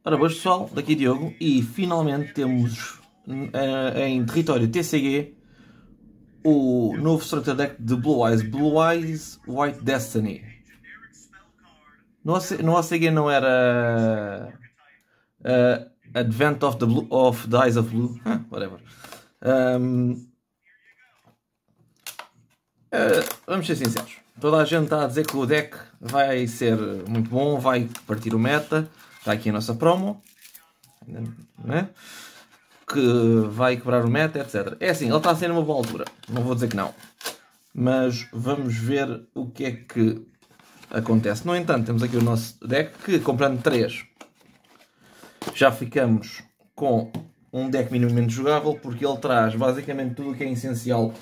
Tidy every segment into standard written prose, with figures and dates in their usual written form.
Ora, boas pessoal, daqui Diogo e finalmente temos em território TCG o novo Starter Deck de Blue Eyes White Destiny. No OCG não era Advent of the Eyes of Blue, whatever. Vamos ser sinceros, toda a gente está a dizer que o deck vai ser muito bom, vai partir o meta. Está aqui a nossa promo, né? Que vai quebrar o meta, etc. É assim, ele está a ser numa boa altura, não vou dizer que não, mas vamos ver o que é que acontece. No entanto, temos aqui o nosso deck que, comprando 3, já ficamos com um deck minimamente jogável, porque ele traz basicamente tudo o que é essencial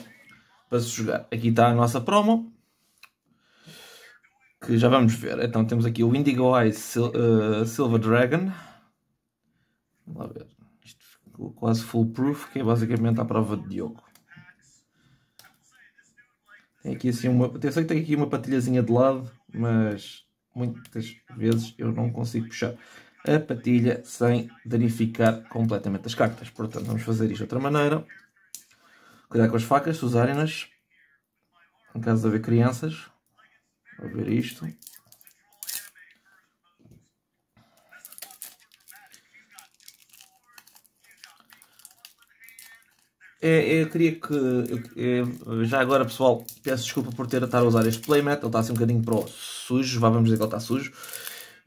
para se jogar. Aqui está a nossa promo, que já vamos ver. Então temos aqui o Indigo Eyes Silver Dragon. Vamos lá ver. Isto ficou quase foolproof, que é basicamente a prova de Diogo. Tem aqui assim eu sei que tem aqui uma patilhazinha de lado, mas muitas vezes eu não consigo puxar a patilha sem danificar completamente as cartas. Portanto, vamos fazer isto de outra maneira. Cuidado com as facas, se usarem-nas. Em caso de haver crianças. Vou ver isto. Eu queria que... já agora, pessoal, peço desculpa por estar a usar este playmat. Ele está assim um bocadinho para o sujo. Vamos dizer que ele está sujo.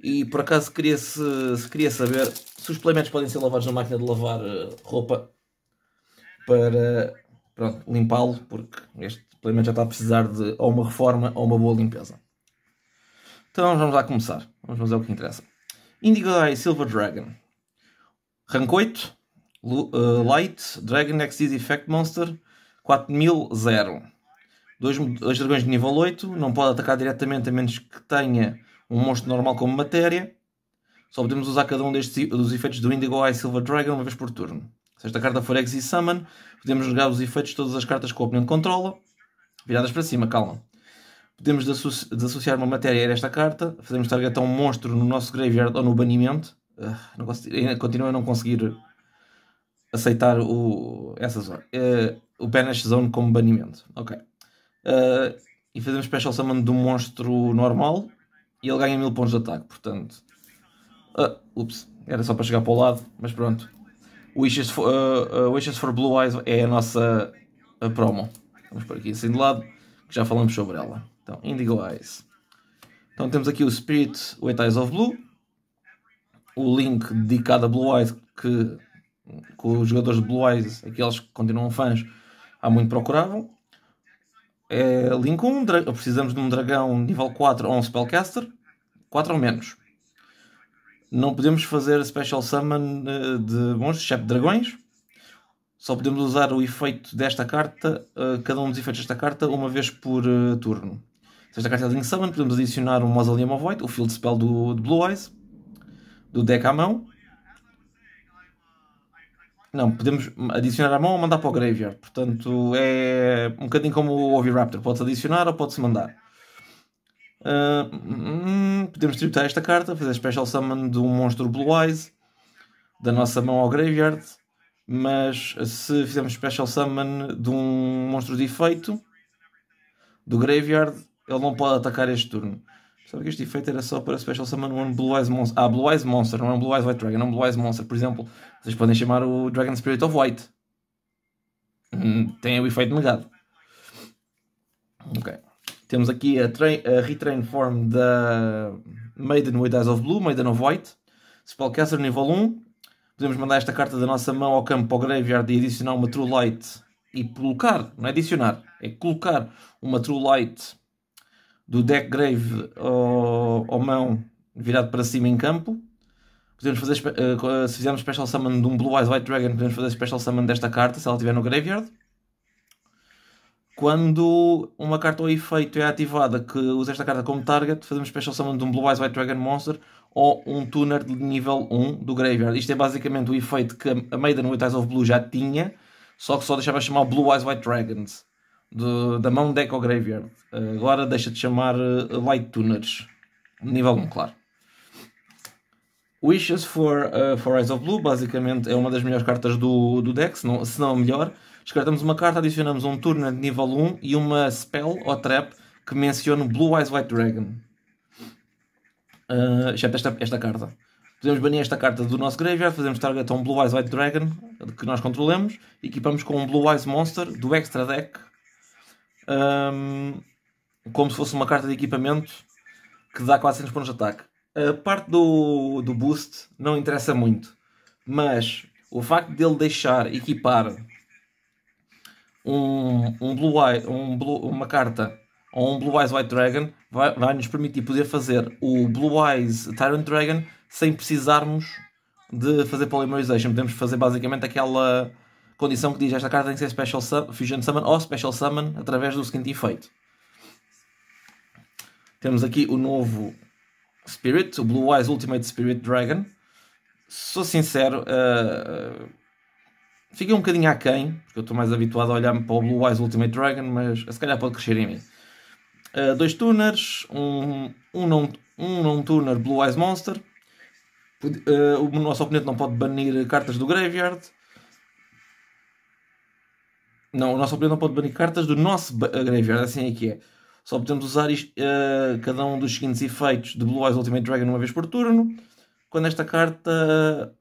E por acaso queria saber se os playmats podem ser lavados na máquina de lavar roupa para limpá-lo, porque este playmat já está a precisar de ou uma reforma ou uma boa limpeza. Então vamos lá começar. Vamos fazer o que interessa. Indigo Eye Silver Dragon. Rank 8. Light Dragon Xyz Effect Monster 4000. 2 dragões de nível 8. Não pode atacar diretamente a menos que tenha um monstro normal como matéria. Só podemos usar cada um dos efeitos do Indigo Eye Silver Dragon uma vez por turno. Se esta carta for Exi Summon, podemos jogar os efeitos de todas as cartas que o oponente controla. Viradas para cima, calma. Podemos desassociar uma matéria a esta carta. Fazemos target a um monstro no nosso graveyard ou no banimento. Continuo a não conseguir aceitar o Banish Zone como banimento. Ok. E fazemos Special Summon de um monstro normal e ele ganha 1000 pontos de ataque. Portanto, ups, era só para chegar para o lado, mas pronto. Wishes for Blue Eyes é a nossa promo. Vamos por aqui assim de lado, que já falamos sobre ela. Então, Indigo Eyes. Então temos aqui o Spirit White Eyes of Blue. O link dedicado a Blue Eyes, que os jogadores de Blue Eyes, aqueles que continuam fãs, há muito procuravam. Link 1, precisamos de um dragão nível 4 ou um Spellcaster. 4 ou menos. Não podemos fazer Special Summon de monstros, exceto dragões. Só podemos usar o efeito desta carta, cada um dos efeitos desta carta, uma vez por turno. Se esta carta é Link Summon, podemos adicionar um Mausoleum of Void, o Field Spell de Blue Eyes, do deck à mão. Não, podemos adicionar à mão ou mandar para o Graveyard. Portanto, é um bocadinho como o Oviraptor. Pode-se adicionar ou pode-se mandar. Podemos tributar esta carta, fazer Special Summon de um monstro Blue Eyes da nossa mão ao Graveyard. Mas se fizermos Special Summon de um monstro de efeito do Graveyard, ele não pode atacar este turno. Sabe que este efeito era só para Special Summon um Blue Eyes Monster. Blue Eyes Monster, não é um Blue Eyes White Dragon, é um Blue Eyes Monster. Por exemplo, vocês podem chamar o Dragon Spirit of White. Tem o efeito negado. Ok. Temos aqui a Retrain Form da Maiden with Eyes of Blue, Maiden of White. Spellcaster nível 1. Podemos mandar esta carta da nossa mão ao campo, ao Graveyard, e adicionar uma True Light. E colocar, não é adicionar, é colocar uma True Light do deck Grave ao mão virado para cima em campo. Podemos fazer, se fizermos Special Summon de um Blue Eyes White Dragon, podemos fazer Special Summon desta carta, se ela estiver no Graveyard. Quando uma carta ou efeito é ativada que usa esta carta como target, fazemos Special Summon de um Blue Eyes White Dragon Monster ou um Tuner de nível 1 do Graveyard. Isto é basicamente o efeito que a Maiden with Eyes of Blue já tinha, só que só deixava de chamar Blue Eyes White Dragons da mão deck ao Graveyard. Agora deixa de chamar Light Tuners nível 1, claro. Wishes for Eyes of Blue, basicamente é uma das melhores cartas do deck, se não a melhor. Descartamos uma carta, adicionamos um Turner de nível 1 e uma Spell ou Trap que menciona Blue Eyes White Dragon. Exceto esta carta. Podemos banir esta carta do nosso graveyard, fazemos target a um Blue Eyes White Dragon que nós controlamos, equipamos com um Blue Eyes Monster do extra deck, como se fosse uma carta de equipamento que dá 400 pontos de ataque. A parte do boost não interessa muito, mas o facto dele deixar equipar uma carta ou um Blue Eyes White Dragon vai nos permitir poder fazer o Blue Eyes Tyrant Dragon sem precisarmos de fazer Polymerization. Podemos fazer basicamente aquela condição que diz esta carta tem que ser Fusion Summon ou Special Summon através do seguinte efeito. Temos aqui o novo Spirit, o Blue Eyes Ultimate Spirit Dragon. Sou sincero, fiquei um bocadinho aquém, porque eu estou mais habituado a olhar para o Blue Eyes Ultimate Dragon, mas se calhar pode crescer em mim. 2 tuners, um não-tuner Blue Eyes Monster. O nosso oponente não pode banir cartas do graveyard. Não, o nosso oponente não pode banir cartas do nosso graveyard, assim é que é. Só podemos usar cada um dos seguintes efeitos de Blue Eyes Ultimate Dragon uma vez por turno. Quando esta carta,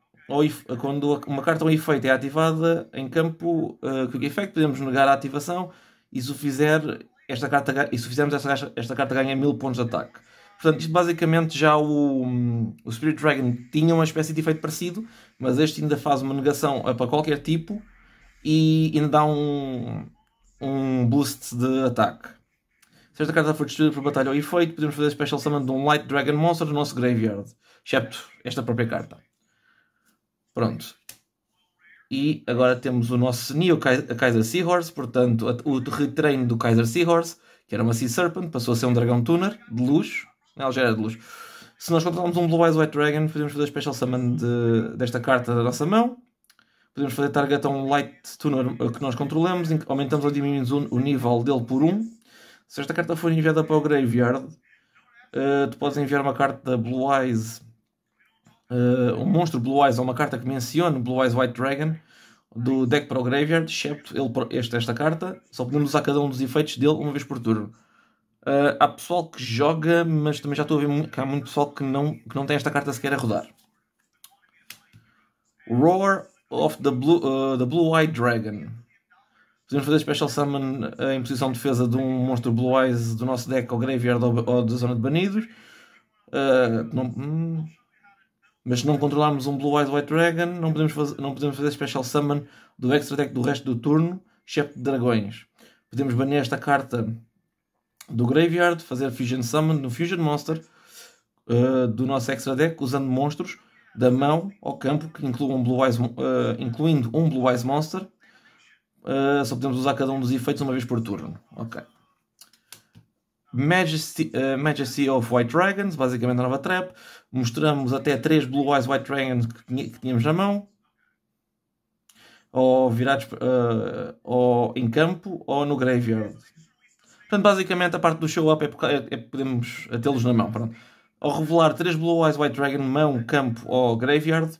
quando uma carta ou um efeito é ativada em campo Quick Effect, podemos negar a ativação e se fizermos esta carta ganha 1000 pontos de ataque. Portanto, isto basicamente já o Spirit Dragon tinha uma espécie de efeito parecido, mas este ainda faz uma negação para qualquer tipo e ainda dá um boost de ataque. Se esta carta for destruída por batalha ou efeito, podemos fazer Special Summon de um Light Dragon Monster do nosso Graveyard, excepto esta própria carta. Pronto. E agora temos o nosso Neo Kaiser Seahorse, portanto o retrain do Kaiser Seahorse, que era uma Sea Serpent, passou a ser um dragão tuner de luxo. Ela já era de luxo. Se nós controlamos um Blue Eyes White Dragon, podemos fazer Special Summon desta carta da nossa mão. Podemos fazer target a um Light Tuner que nós controlamos, aumentamos ou diminuímos o nível dele por 1. Se esta carta for enviada para o Graveyard, tu podes enviar uma carta Blue Eyes, um monstro Blue Eyes ou uma carta que mencione Blue Eyes White Dragon do deck para o Graveyard, excepto esta carta. Só podemos usar cada um dos efeitos dele uma vez por turno. Há pessoal que joga, mas também já estou a ver que há muito pessoal que não tem esta carta sequer a rodar. Roar of the Blue Eyed Dragon. Podemos fazer Special Summon em posição de defesa de um monstro Blue Eyes do nosso deck ao Graveyard ou da zona de banidos. Mas se não controlarmos um Blue Eyes White Dragon, não podemos fazer Special Summon do extra deck do resto do turno, excepto de dragões. Podemos banir esta carta do Graveyard, fazer Fusion Summon no Fusion Monster do nosso extra deck, usando monstros da mão ao campo que incluindo um Blue Eyes Monster. Só podemos usar cada um dos efeitos uma vez por turno. Ok. Majesty of White Dragons, basicamente a nova trap. Mostramos até 3 Blue Eyes White Dragons que tínhamos na mão, ou virados ou em campo ou no Graveyard. Portanto, basicamente a parte do show up é podemos tê-los na mão. Pronto. Ao revelar 3 Blue Eyes White Dragon, mão, campo ou Graveyard,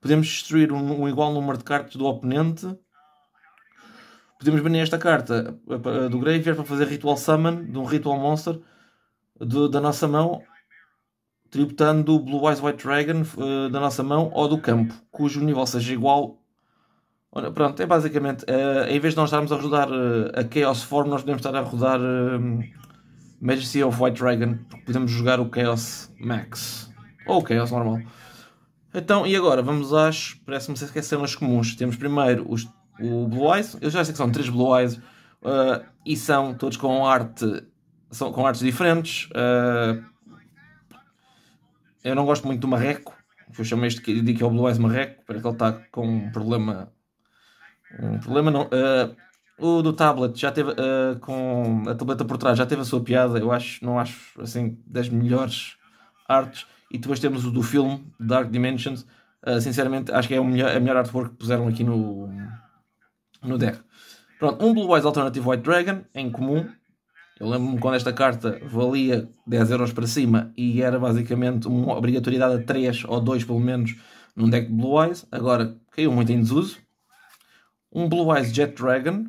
podemos destruir um igual número de cartas do oponente. Podemos banir esta carta do Graveyard para fazer Ritual Summon de um Ritual Monster da nossa mão, tributando o Blue Eyes White Dragon da nossa mão ou do campo, cujo nível seja igual. Pronto, é basicamente, em vez de nós estarmos a rodar a Chaos Form, nós podemos estar a rodar Majesty of White Dragon, porque podemos jogar o Chaos Max, ou o Chaos normal. Então, e agora, vamos parece-me que são as comuns. Temos primeiro o Blue Eyes, eu já sei que são 3 Blue Eyes, e são todos com artes diferentes. Eu não gosto muito do marreco, eu chamo este que é o Blue Eyes marreco, para que ele está com um problema não. O do tablet já teve, com a tableta por trás, já teve a sua piada. Eu não acho assim das melhores artes. E depois temos o do filme Dark Dimensions. Sinceramente acho que é a melhor artwork que puseram aqui no deck. Pronto, um Blue Eyes Alternative White Dragon em comum. Eu lembro-me quando esta carta valia 10€ para cima e era basicamente uma obrigatoriedade a 3 ou 2 pelo menos num deck de Blue Eyes. Agora caiu muito em desuso. Um Blue Eyes Jet Dragon,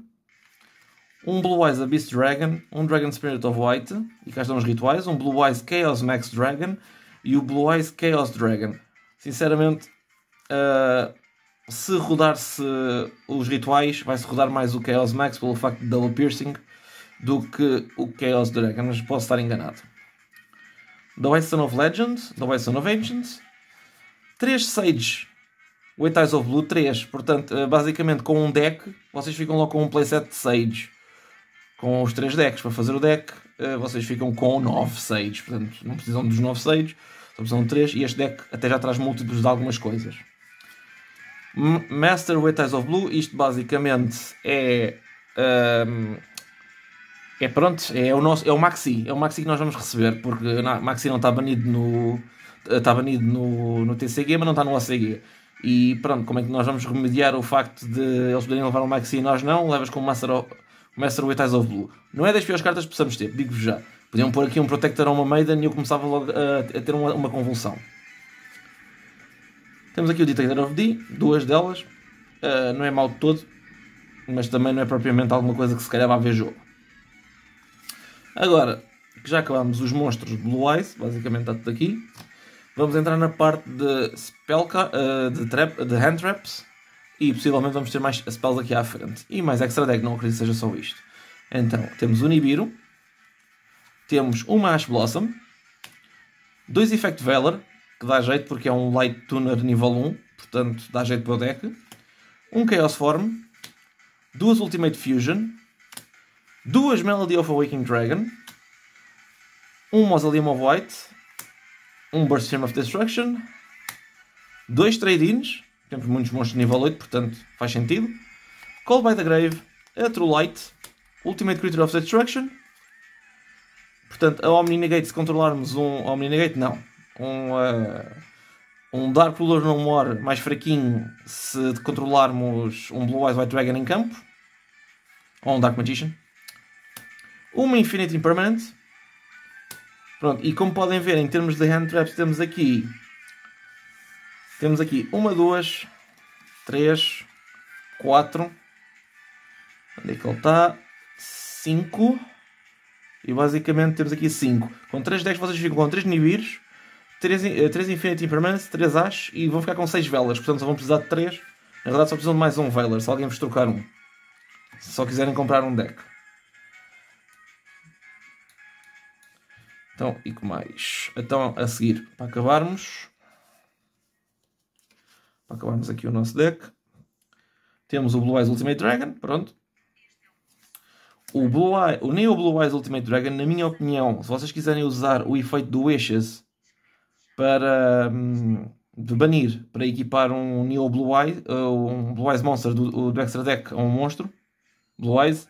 um Blue Eyes Abyss Dragon, um Dragon Spirit of White, e cá estão os rituais, um Blue Eyes Chaos Max Dragon e o Blue Eyes Chaos Dragon. Sinceramente, se rodar-se os rituais, vai-se rodar mais o Chaos Max pelo facto de Double Piercing do que o Chaos Dragon, mas posso estar enganado. The White Sun of Legend, The White Sun of Ancients, 3 Sage, White Eyes of Blue, 3. Portanto, basicamente com um deck, vocês ficam logo com um playset de Sage. Com os 3 decks para fazer o deck, vocês ficam com 9 Sages. Portanto, não precisam dos 9 Sages, só precisam de 3. E este deck até já traz múltiplos de algumas coisas. Master White Eyes of Blue, isto basicamente é o Maxi. É o Maxi que nós vamos receber, porque o Maxi não está banido no TCG, mas não está no OCG. E pronto, como é que nós vamos remediar o facto de eles poderem levar um Maxi e nós não? Levas com o Master White Eyes of Blue. Não é das piores cartas que possamos ter, digo-vos já. Podiam pôr aqui um Protector ou uma Maiden e eu começava logo a ter uma convulsão. Temos aqui o Dictator of D, 2 delas. Não é mau de todo, mas também não é propriamente alguma coisa que se calhar vai haver jogo. Agora, que já acabámos os monstros de Blue Eyes, basicamente está tudo aqui. Vamos entrar na parte de de Hand Traps. E possivelmente vamos ter mais spells aqui à frente. E mais extra deck, não acredito que seja só isto. Então, temos o Nibiru. Temos uma Ash Blossom. 2 Effect Valor, que dá jeito porque é um Light Tuner nível 1. Portanto, dá jeito para o deck. Um Chaos Form. 2 Ultimate Fusion. 2 Melody of Awakening Dragon. Um Mausoleum of White. Um Burst Stream of Destruction. 2 Trade-ins. Temos muitos monstros de nível 8, portanto faz sentido. Call by the Grave. A True Light. Ultimate Creature of Destruction. Portanto, a Omni Negate, se controlarmos um Omni Negate, não. Um Dark Ruler No More mais fraquinho se controlarmos um Blue Eyes White Dragon em campo. Ou um Dark Magician. Uma Infinite Impermanent. Pronto, e como podem ver, em termos de Hand Traps, temos aqui 1, 2, 3, 4. Onde é que ele está? 5. E basicamente temos aqui 5. Com 3 decks vocês ficam com 3 Nibiros, 3 Infinity Impermanence, 3 Ash e vão ficar com 6 Velas. Portanto só vão precisar de 3. Na verdade só precisam de mais um Velar, se alguém vos trocar um. Se só quiserem comprar um deck. Então, e que mais? Então, a seguir, para acabarmos aqui o nosso deck, temos o Blue Eyes Ultimate Dragon, pronto. O Neo Blue Eyes Ultimate Dragon, na minha opinião, se vocês quiserem usar o efeito do Wishes para de banir, para equipar um Neo Blue Eyes, um Blue Eyes Monster do Extra Deck a um monstro, Blue Eyes,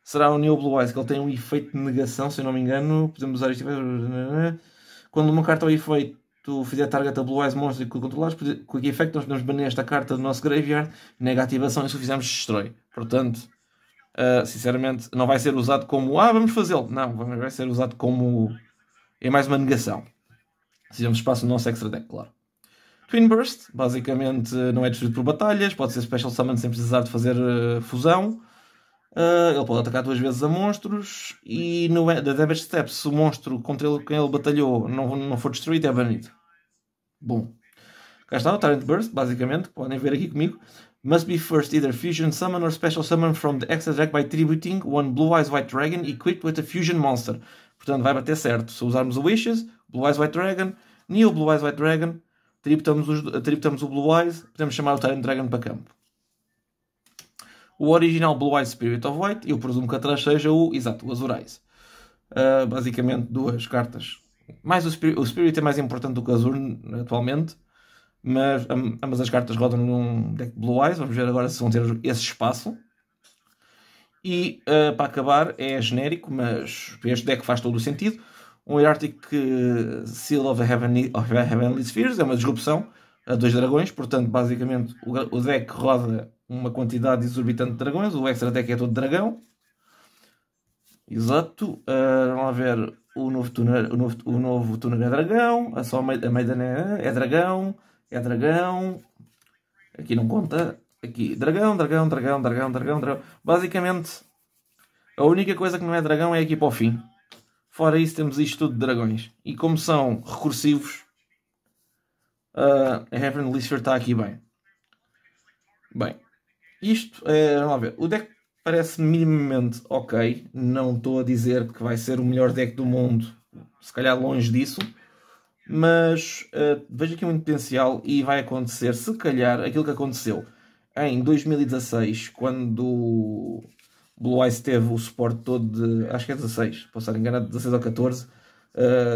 será o Neo Blue Eyes, que ele tem um efeito de negação, se eu não me engano. Podemos usar isto. Quando uma carta ou efeito fizer target a Blue Eyes Monster que controlares, com que efeito nós podemos banir esta carta do nosso graveyard, negativação, e se o fizermos destrói. Portanto, sinceramente, não vai ser usado como vamos fazê-lo. Não, vai ser usado como é mais uma negação. Se tivermos espaço no nosso extra deck, claro. Twin Burst, basicamente não é destruído por batalhas, pode ser Special Summon sem precisar de fazer fusão. Ele pode atacar 2 vezes a monstros e no Damage Step, se o monstro contra quem ele batalhou não for destruído, é banido. Bom, cá está o Tyrant Burst, basicamente, podem ver aqui comigo. Must be first either Fusion Summon or Special Summon from the extra deck by tributing one Blue Eyes White Dragon equipped with a Fusion Monster. Portanto, vai bater certo. Se usarmos o Wishes, Blue Eyes White Dragon, Neo Blue Eyes White Dragon, tributamos o Blue Eyes, podemos chamar o Tyrant Dragon para campo. O original Blue Eyes Spirit of White, eu presumo que atrás seja o Azurais. Basicamente 2 cartas. Mais o Spirit é mais importante do que o Azur atualmente, mas ambas as cartas rodam num deck Blue Eyes. Vamos ver agora se vão ter esse espaço. E para acabar, é genérico, mas este deck faz todo o sentido. Um Hierarchic Seal of the Heavenly Spheres, é uma disrupção a 2 dragões, portanto, basicamente o deck roda uma quantidade exorbitante de dragões. O extra deck é todo dragão. Exato. Vamos lá ver. O novo tuner é dragão. A Maiden é dragão. É dragão. Aqui não conta. Aqui, dragão. Basicamente, a única coisa que não é dragão é aqui para o fim. Fora isso, temos isto tudo de dragões. E como são recursivos, a Heaven Lister está aqui bem. Bem, isto é. Vamos lá ver. O deck parece minimamente ok. Não estou a dizer que vai ser o melhor deck do mundo. Se calhar longe disso. Mas vejo aqui muito potencial e vai acontecer, se calhar, aquilo que aconteceu em 2016, quando o Blue Eyes teve o suporte todo de. Acho que é 16, posso estar enganado, 16 ou 14.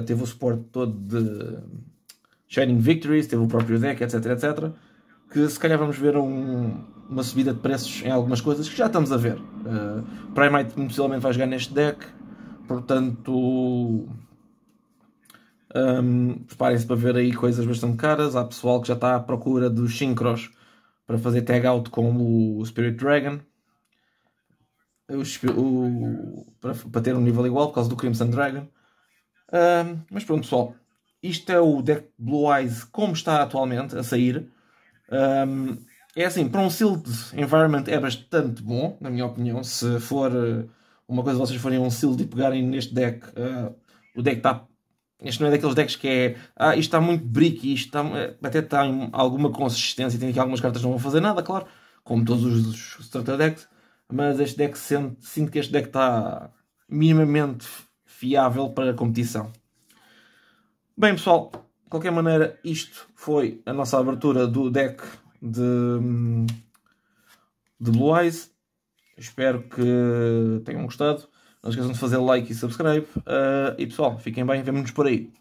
Teve o suporte todo de Shining Victories, teve o próprio deck, etc, etc. Que se calhar vamos ver uma subida de preços em algumas coisas que já estamos a ver. Primate possivelmente vai jogar neste deck, portanto. Preparem-se para ver aí coisas bastante caras. Há pessoal que já está à procura dos Synchros para fazer tag out com o Spirit Dragon. Para ter um nível igual por causa do Crimson Dragon. Mas pronto, pessoal. Isto é o deck Blue Eyes como está atualmente a sair. É assim, para um Sealed Environment é bastante bom, na minha opinião. Se for uma coisa, vocês forem um Sealed e pegarem neste deck, o deck está. Este não é daqueles decks que é isto está muito brick, isto está, até tem alguma consistência, tem aqui algumas cartas que não vão fazer nada, claro, como todos os starter decks, mas este deck sinto que este deck está minimamente fiável para a competição. Bem pessoal, de qualquer maneira isto foi a nossa abertura do deck de Blue Eyes. Espero que tenham gostado. Não esqueçam de fazer like e subscribe. E pessoal, fiquem bem, vemo-nos por aí.